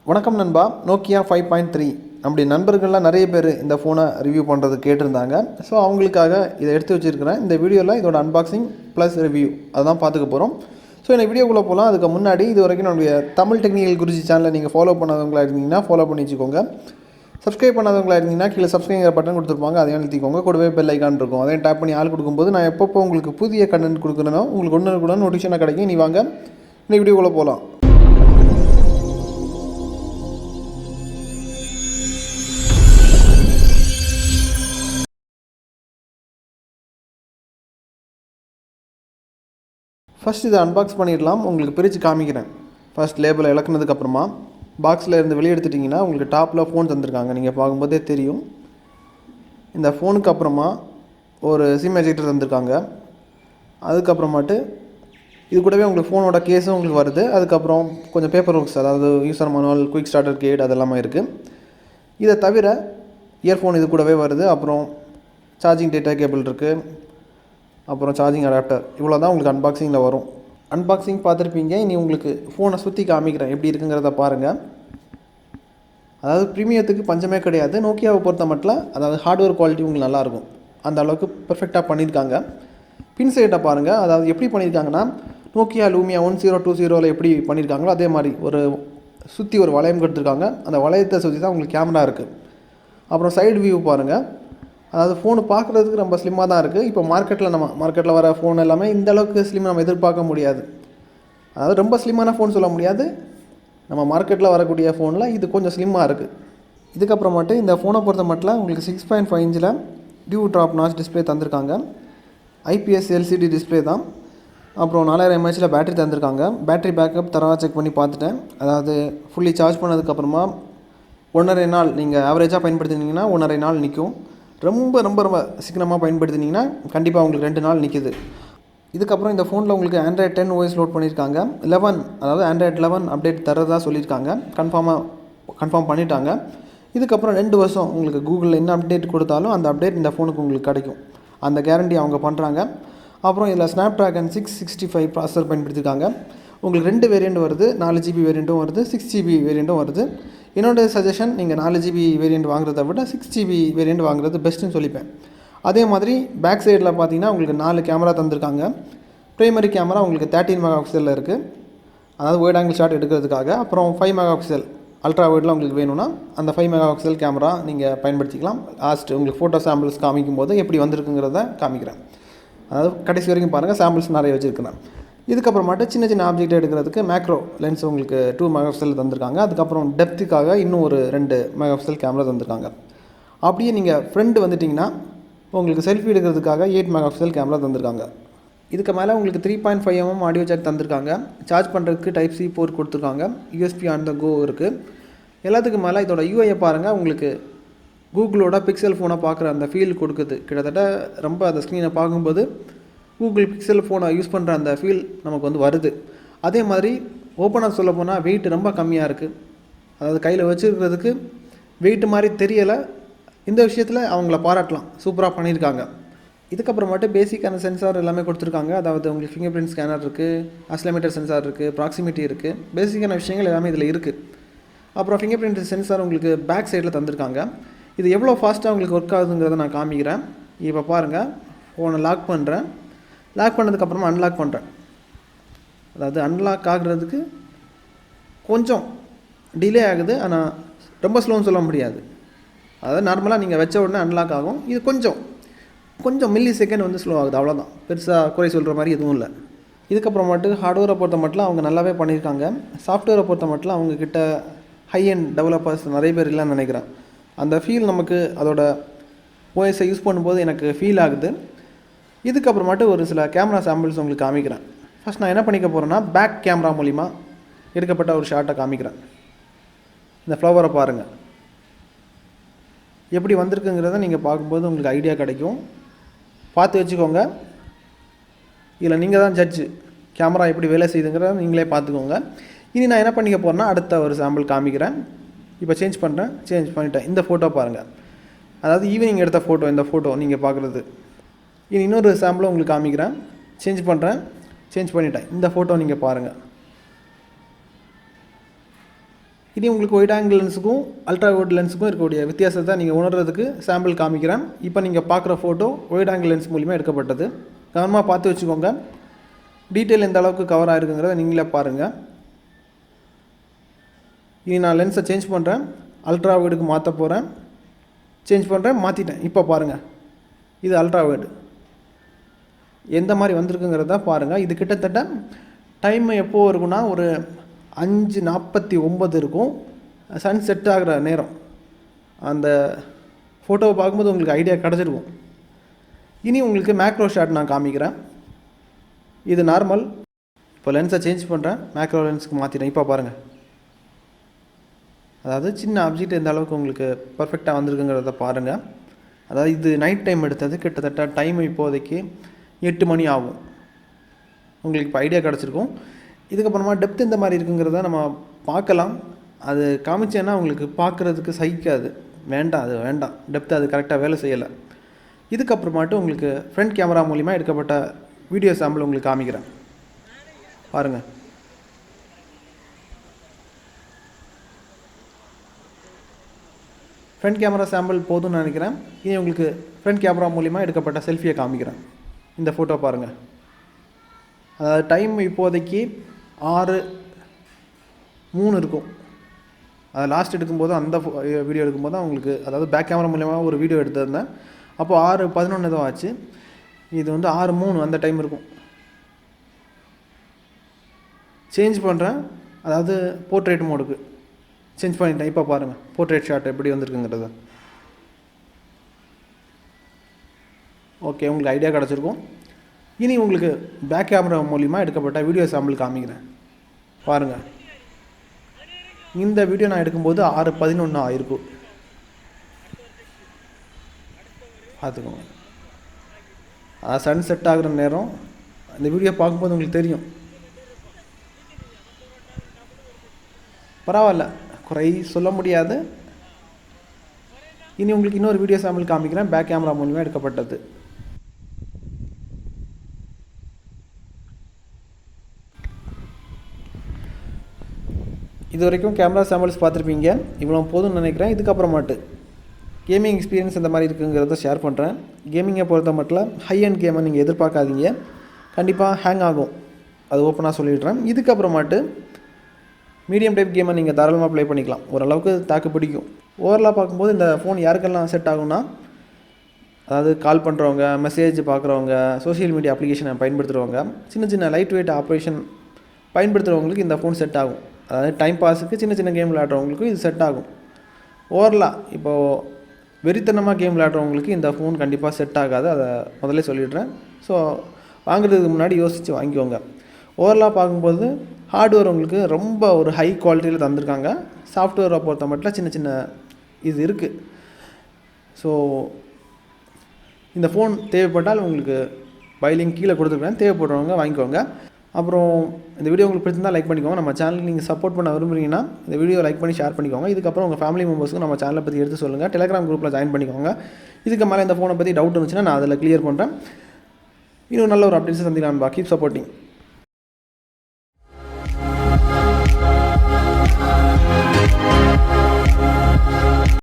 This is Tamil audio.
வணக்கம் நண்பா. நோக்கியா 5.3 அப்படி நண்பர்கள்லாம் நிறைய பேர் இந்த ஃபோனை ரிவ்யூ பண்ணுறது கேட்டிருந்தாங்க. ஸோ அவங்களுக்காக இதை எடுத்து வச்சுருக்கிறேன். இந்த வீடியோவில் இதோட அன்பாக்சிங் ப்ளஸ் ரிவ்யூ அதுதான் பார்த்துக்க போகிறோம். ஸோ இந்த வீடியோக்குள்ளே போகலாம். அதுக்கு முன்னாடி இது வரைக்கும் நம்முடைய தமிழ் டெக்னிக்கல் குருஜி சேனலை நீங்கள் ஃபாலோ பண்ணாதவங்களா இருந்தீங்கன்னா ஃபாலோ பண்ணி வச்சுக்கோங்க. சப்ஸ்கிரைப் பண்ணாதவங்களா இருந்தீங்கன்னா கீழே சப்ஸ்கிரைங்கிற பட்டன் கொடுத்துருப்பாங்க, அதையும் அழுத்திக்கோங்க. கூடவே பெல் ஐக்கான் இருக்கும், அதையும் டேப் பண்ணி ஆள் கொடுக்கும்போது நான் எப்பப்போ உங்களுக்கு புதிய கண்டென்ட் கொடுக்குறேனோ உங்களுக்கு ஒன்று கூட நோட்டிஃபிகேஷனாக கிடைக்கும். நீ வாங்க இந்த வீடியோக்குள்ளே போகலாம். ஃபஸ்ட் இதை அன்பாக்ஸ் பண்ணிடலாம். உங்களுக்கு பிரித்து காமிக்கிறேன். ஃபஸ்ட் லேபிளை இலக்குனதுக்கப்புறமா பாக்ஸில் இருந்து வெளியே எடுத்துட்டிங்கன்னா உங்களுக்கு டாப்பில் ஃபோன் தந்திருக்காங்க. நீங்கள் பார்க்கும்போதே தெரியும். இந்த ஃபோனுக்கு அப்புறமா ஒரு சிம் எஜெக்டர் தந்திருக்காங்க. அதுக்கப்புறமாட்டு இது கூடவே உங்களுக்கு ஃபோனோட கேஸும் உங்களுக்கு வருது. அதுக்கப்புறம் கொஞ்சம் பேப்பர் ஒர்க்ஸ், அதாவது user manual, quick starter guide அதெல்லாமே இருக்குது. இதை தவிர இயர்ஃபோன் இது கூடவே வருது. அப்புறம் சார்ஜிங் டேட்டா கேபிள் இருக்குது. அப்புறம் சார்ஜிங் அடாப்டர். இவ்வளோ தான் உங்களுக்கு அன்பாக்சிங்கில் வரும். அன்பாக்சிங் பார்த்துருப்பீங்க. இனி உங்களுக்கு ஃபோனை சுற்றி காமிக்கிறேன் எப்படி இருக்குங்கிறத பாருங்கள். அதாவது ப்ரீமியத்துக்கு பஞ்சமே கிடையாது. நோக்கியாவை பொறுத்த மட்டும் அதாவது ஹார்ட்வேர் குவாலிட்டி உங்களுக்கு நல்லாயிருக்கும். அந்த அளவுக்கு பெர்ஃபெக்டாக பண்ணியிருக்காங்க. பின் சைட்டை பாருங்கள். அதாவது எப்படி பண்ணியிருக்காங்கன்னா நோக்கியா லூமியா 1020 எப்படி பண்ணியிருக்காங்களோ அதே மாதிரி ஒரு சுற்றி ஒரு வளையம் கொடுத்துருக்காங்க. அந்த வளையத்தை சுற்றி தான் உங்களுக்கு கேமரா இருக்குது. அப்புறம் சைடு வியூ பாருங்கள். அதாவது ஃபோனு பார்க்குறதுக்கு ரொம்ப ஸ்லிம்மாக தான் இருக்குது. இப்போ மார்க்கெட்டில் வர ஃபோன் எல்லாமே இந்த அளவுக்கு ஸ்லிம் நம்ம எதிர்பார்க்க முடியாது. அதாவது ரொம்ப ஸ்லிம்மான ஃபோன் சொல்ல முடியாது. நம்ம மார்க்கெட்டில் வரக்கூடிய ஃபோனில் இது கொஞ்சம் ஸ்லிம்மாக இருக்குது. இதுக்கப்புறமாட்டு இந்த ஃபோனை பொறுத்த மட்டும் உங்களுக்கு 6.5 இன்ச்சில் டியூ ட்ராப் நாச் டிஸ்பிளே தந்திருக்காங்க. ஐபிஎஸ் எல்சிடி டிஸ்பிளே தான். அப்புறம் 4000 mAhல பேட்டரி தந்திருக்காங்க. பேட்டரி பேக்கப் தரவாக செக் பண்ணி பார்த்துட்டேன். அதாவது ஃபுல்லி சார்ஜ் பண்ணதுக்கப்புறமா 1.5 நாள் நீங்கள் ஆவரேஜாக பயன்படுத்தினீங்கன்னா 1.5 நாள் நிற்கும். ரொம்ப ரொம்ப ரொம்ப சீக்கிரமாக பயன்படுத்தினீங்கன்னா கண்டிப்பாக உங்களுக்கு 2 நாள் நிற்கிது. இதுக்கப்புறம் இந்த ஃபோனில் உங்களுக்கு ஆண்ட்ராய்ட் 10 OS லோட் பண்ணியிருக்காங்க. 11 அதாவது ஆண்ட்ராய்ட் 11 அப்டேட் தரதாக சொல்லியிருக்காங்க. கன்ஃபார்ம் பண்ணிட்டாங்க. இதுக்கப்புறம் 2 வருஷம் உங்களுக்கு கூகுளில் என்ன அப்டேட் கொடுத்தாலும் அந்த அப்டேட் இந்த ஃபோனுக்கு உங்களுக்கு கிடைக்கும். அந்த கேரண்டி அவங்க பண்ணுறாங்க. அப்புறம் இதில் ஸ்னாப்ட்ராகன் 665 ப்ராசஸர் பயன்படுத்தியிருக்காங்க. உங்களுக்கு 2 வேரியண்ட் வருது. 4GB வேரியண்ட்டும் வருது, 6GB வேரியண்ட்டும் வருது. என்னோடய சஜஷன், நீங்கள் 4GB வேரியண்ட் வாங்குறத விட 6GB வேரியண்ட் வாங்குறது பெஸ்ட்டுன்னு சொல்லிப்பேன். அதே மாதிரி பேக் சைடில் பார்த்தீங்கன்னா உங்களுக்கு 4 கேமரா தந்திருக்காங்க. ப்ரைமரி கேமரா உங்களுக்கு 13 மெகாபிக்சலில் இருக்குது, அதாவது வைட் ஆங்கிள் ஷாட் எடுக்கிறதுக்காக. அப்புறம் 5 மெகாபிக்சல் அல்ட்ரா வைடில் உங்களுக்கு வேணும்னா அந்த 5 மெகாபிக்சல் கேமரா நீங்கள் பயன்படுத்திக்கலாம். லாஸ்ட்டு உங்களுக்கு ஃபோட்டோ சாம்பிள்ஸ் காமிக்கும் போது எப்படி வந்திருக்குங்கிறத காமிக்கிறேன். அதாவது கடைசி வரைக்கும் பாருங்கள், சாம்பிள்ஸ் நிறைய வச்சுருக்கிறேன். இதுக்கப்புறமாட்டு சின்ன சின்ன ஆப்ஜெக்ட் எடுக்கிறதுக்கு மேக்ரோ லென்ஸ் உங்களுக்கு 2 மெகாபிக்சல் தந்திருக்காங்க. அதுக்கப்புறம் டெப்த்துக்காக இன்னும் ஒரு 2 மெகாபிக்சல் கேமரா தந்திருக்காங்க. அப்படியே நீங்கள் ஃப்ரெண்டு வந்துட்டிங்கன்னா உங்களுக்கு செல்ஃபி எடுக்கிறதுக்காக 8 மெகாபிக்சல் கேமரா தந்திருக்காங்க. இதுக்கு மேலே உங்களுக்கு 3.5mm ஆடியோ ஜாக் தந்திருக்காங்க. சார்ஜ் பண்ணுறதுக்கு டைப் சி போர்ட் கொடுத்துருக்காங்க. யூஎஸ்பி ஆன் த கோ இருக்குது. எல்லாத்துக்கும் மேலே இதோட யூஐயை பாருங்கள். உங்களுக்கு கூகுளோட பிக்சல் ஃபோனை பார்க்குற அந்த ஃபீல் கொடுக்குது. கிட்டத்தட்ட ரொம்ப அந்த ஸ்க்ரீனை பார்க்கும்போது கூகுள் பிக்சல் ஃபோனை யூஸ் பண்ணுற அந்த ஃபீல் நமக்கு வந்து வருது. அதே மாதிரி ஓப்பனாக சொல்ல போனால் வெயிட் ரொம்ப கம்மியாக இருக்குது. அதாவது கையில் வச்சுருக்கிறதுக்கு வெயிட் மாதிரி தெரியலை. இந்த விஷயத்தில் அவங்கள பாராட்டலாம், சூப்பராக பண்ணியிருக்காங்க. இதுக்கப்புறமாட்டு பேசிக்கான சென்சார் எல்லாமே கொடுத்துருக்காங்க. அதாவது உங்களுக்கு ஃபிங்கர் பிரிண்ட் ஸ்கேனர் இருக்குது, ஆக்சிலோமீட்டர் சென்சார் இருக்குது, ப்ராக்சிமிட்டி இருக்குது. பேசிக்கான விஷயங்கள் எல்லாமே இதில் இருக்குது. அப்புறம் ஃபிங்கர் பிரிண்ட் சென்சார் உங்களுக்கு பேக் சைடில் தந்திருக்காங்க. இது எவ்வளோ ஃபாஸ்ட்டாக உங்களுக்கு ஒர்க் ஆகுதுங்கிறத நான் காமிக்கிறேன். இப்போ பாருங்கள், ஃபோனை லாக் பண்ணுறேன். லாக் பண்ணதுக்கப்புறமா அன்லாக் பண்ணுறேன். அதாவது அன்லாக் ஆகுறதுக்கு கொஞ்சம் டிலே ஆகுது, ஆனால் ரொம்ப ஸ்லோன்னு சொல்ல முடியாது. அதாவது நார்மலாக நீங்கள் வச்ச உடனே அன்லாக் ஆகும். இது கொஞ்சம் மில்லி செகண்ட் வந்து ஸ்லோ ஆகுது, அவ்வளோதான். பெருசாக குறை சொல்கிற மாதிரி எதுவும் இல்லை. இதுக்கப்புறமாட்டு ஹார்ட்வேரை பொறுத்த மட்டும் அவங்க நல்லாவே பண்ணியிருக்காங்க. சாஃப்ட்வேரை பொறுத்த மட்டும் அவங்கக்கிட்ட ஹை அண்ட் டெவலப்பர்ஸ் நிறைய பேர் இல்லைன்னு நினைக்கிறேன். அந்த ஃபீல் நமக்கு அதோட ஓஎஸை யூஸ் பண்ணும்போது எனக்கு ஃபீல் ஆகுது. இதுக்கப்புறமாட்டு ஒரு சில கேமரா சாம்பிள்ஸ் உங்களுக்கு காமிக்கிறேன். ஃபஸ்ட் நான் என்ன பண்ணிக்க போகிறேன்னா பேக் கேமரா மூலிமா எடுக்கப்பட்ட ஒரு ஷாட்டை காமிக்கிறேன். இந்த ஃப்ளவரை பாருங்கள் எப்படி வந்திருக்குங்கிறத நீங்கள் பார்க்கும்போது உங்களுக்கு ஐடியா கிடைக்கும். பார்த்து வச்சுக்கோங்க. இதில் நீங்கள் தான் ஜட்ஜு. கேமரா எப்படி வேலை செய்யுதுங்கிறத நீங்களே பார்த்துக்கோங்க. இனி நான் என்ன பண்ணிக்க போகிறேன்னா அடுத்த ஒரு சாம்பிள் காமிக்கிறேன். இப்போ சேஞ்ச் பண்ணிட்டேன். இந்த ஃபோட்டோ பாருங்கள். அதாவது ஈவினிங் எடுத்த ஃபோட்டோ இந்த ஃபோட்டோ நீங்கள் பார்க்குறது. இனி இன்னொரு சாம்பிளை உங்களுக்கு காமிக்கிறேன். சேஞ்ச் பண்ணிட்டேன். இந்த ஃபோட்டோ நீங்கள் பாருங்கள். இனி உங்களுக்கு ஒயிட் ஆங்கிள் லென்ஸுக்கும் அல்ட்ரா வைட் லென்ஸுக்கும் இருக்கக்கூடிய வித்தியாசத்தை நீங்கள் உணர்றதுக்கு சாம்பிள் காமிக்கிறேன். இப்போ நீங்கள் பார்க்குற ஃபோட்டோ ஒயிட் ஆங்கிள் லென்ஸ் மூலிமா எடுக்கப்பட்டது. கவனமாக பார்த்து வச்சுக்கோங்க. டீட்டெயில் எந்த அளவுக்கு கவர் ஆகிருக்குங்கிறத நீங்களே பாருங்கள். இனி நான் லென்ஸை சேஞ்ச் பண்ணுறேன். அல்ட்ரா வைடுக்கு மாற்ற போகிறேன். சேஞ்ச் பண்ணுறேன், மாற்றிட்டேன். இப்போ பாருங்கள், இது அல்ட்ரா வைடு எந்த மாதிரி வந்திருக்குங்கிறத பாருங்கள். இது கிட்டத்தட்ட டைம் எப்போது இருக்குன்னா ஒரு 5:49 இருக்கும். சன் செட் ஆகிற நேரம். அந்த ஃபோட்டோவை பார்க்கும்போது உங்களுக்கு ஐடியா கிடச்சிருக்கும். இனி உங்களுக்கு மேக்ரோ ஷாட் நான் காமிக்கிறேன். இது நார்மல். இப்போ லென்ஸை சேஞ்ச் பண்ணுறேன், மேக்ரோ லென்ஸுக்கு மாற்றிட்டேன். இப்போ பாருங்கள், அதாவது சின்ன ஆப்ஜெக்ட் எந்த அளவுக்கு உங்களுக்கு பர்ஃபெக்டாக வந்திருக்குங்கிறத பாருங்கள். அதாவது இது நைட் டைம் எடுத்தது. கிட்டத்தட்ட டைம் இப்போதைக்கு 8 மணி ஆகும். உங்களுக்கு இப்போ ஐடியா கிடச்சிருக்கும். இதுக்கப்புறமா டெப்த் இந்த மாதிரி இருக்குங்கிறத நம்ம பார்க்கலாம். அது காமிச்சேன்னா உங்களுக்கு பார்க்குறதுக்கு சகிக்காது. வேண்டாம், அது வேண்டாம். டெப்த் அது கரெக்டாக வேலை செய்யலை. இதுக்கப்புறமாட்டு உங்களுக்கு ஃப்ரண்ட் கேமரா மூலிமா எடுக்கப்பட்ட வீடியோ சாம்பிள் உங்களுக்கு காமிக்கிறேன். பாருங்கள், ஃப்ரண்ட் கேமரா சாம்பிள் போதும்னு நினைக்கிறேன். இனி உங்களுக்கு ஃப்ரண்ட் கேமரா மூலிமா எடுக்கப்பட்ட செல்ஃபியை காமிக்கிறேன். இந்த ஃபோட்டோ பாருங்கள். அதாவது டைம் இப்போதைக்கு 6:03 இருக்கும். அதை லாஸ்ட் எடுக்கும்போது அந்த வீடியோ எடுக்கும்போது தான் உங்களுக்கு, அதாவது பேக் கேமரா மூலிமா ஒரு வீடியோ எடுத்திருந்தேன். அப்போது 6:11 தான் ஆச்சு. இது வந்து 6:03 அந்த டைம் இருக்கும். சேஞ்ச் பண்ணுறேன், அதாவது போர்ட்ரேட் மோடுக்கு சேஞ்ச் பண்ணிட்டேன். இப்போ பாருங்கள் போர்ட்ரேட் ஷாட் எப்படி வந்திருக்குங்கிறது. ஓகே, உங்களுக்கு ஐடியா கிடச்சிருக்கும். இனி உங்களுக்கு பேக் கேமரா மூலிமா எடுக்கப்பட்ட வீடியோ சாம்பிள் காமிக்கிறேன். பாருங்கள், இந்த வீடியோ நான் எடுக்கும்போது 6:11 ஆகிருக்கும். பார்த்துக்கோங்க, சன் செட் ஆகிற நேரம். அந்த வீடியோ பார்க்கும்போது உங்களுக்கு தெரியும். பரவாயில்ல, குறை சொல்ல முடியாது. இனி உங்களுக்கு இன்னொரு வீடியோ சாம்பிள் காமிக்கிறேன், பேக் கேமரா மூலிமா எடுக்கப்பட்டது. இது வரைக்கும் கேமரா சாம்பிள்ஸ் பார்த்துருப்பீங்க. இவ்வளோ போதும்னு நினைக்கிறேன். இதுக்கப்புறமாட்டு கேமிங் எக்ஸ்பீரியன்ஸ் இந்த மாதிரி இருக்குங்கிறத ஷேர் பண்ணுறேன். கேமிங்கை பொறுத்த மட்டும் ஹை அண்ட் கேமை நீங்கள் எதிர்பார்க்காதீங்க. கண்டிப்பாக ஹேங் ஆகும், அது ஓப்பனாக சொல்லிடுறேன். இதுக்கப்புறமாட்டு மீடியம் டைப் கேமை நீங்கள் தாராளமாக ப்ளே பண்ணிக்கலாம். ஓரளவுக்கு தாக்கு பிடிக்கும். ஓவரலாக பார்க்கும்போது இந்த ஃபோன் யாருக்கெல்லாம் செட் ஆகும்னா, அதாவது கால் பண்ணுறவங்க, மெசேஜ் பார்க்குறவங்க, சோஷியல் மீடியா அப்ளிகேஷனை பயன்படுத்துகிறவங்க, சின்ன சின்ன லைட் வெயிட் ஆப்ரேஷன் பயன்படுத்துகிறவங்களுக்கு இந்த ஃபோன் செட் ஆகும். அதாவது டைம் பாஸுக்கு சின்ன சின்ன கேம் விளையாடுறவங்களுக்கும் இது செட் ஆகும். ஓவரலாக இப்போது வெறித்தனமாக கேம் விளையாடுறவங்களுக்கு இந்த ஃபோன் கண்டிப்பாக செட் ஆகாது. அதை முதல்ல சொல்லிடுறேன். ஸோ வாங்குறதுக்கு முன்னாடி யோசித்து வாங்கிக்கோங்க. ஓவரலாக பார்க்கும்போது ஹார்ட்வேர் உங்களுக்கு ரொம்ப ஒரு ஹை குவாலிட்டியில் தந்திருக்காங்க. சாஃப்ட்வேரை பொறுத்த மட்டும் சின்ன சின்ன இது இருக்குது. ஸோ இந்த ஃபோன் தேவைப்பட்டால் உங்களுக்கு பைலிங் கீழே கொடுத்துருக்கேன், தேவைப்படுறவங்க வாங்கிக்கோங்க. அப்புறம் இந்த வீடியோ உங்களுக்கு பிடிச்சிருந்தால் லைக் பண்ணிக்கோங்க. நம்ம சேனலுக்கு நீங்கள் சப்போர்ட் பண்ண விரும்புறீங்கன்னா இந்த வீடியோ லைக் பண்ணி ஷேர் பண்ணிக்கோங்க. இதுக்கப்புறம் உங்கள் ஃபேமிலி மெம்பர்ஸ்க்கு நம்ம சேனலை பற்றி எடுத்து சொல்லுங்கள். டெலிகிராம் குரூப்பில் ஜாயின் பண்ணிக்கோங்க. இதுக்கு மேலே இந்த ஃபோனை பற்றி டவுட் இருந்துச்சுன்னா நான் அதில் கிளியர் பண்ணுறேன். இன்னும் நல்ல ஒரு அப்டேட்ஸை சந்திக்கலாம். Keep supporting.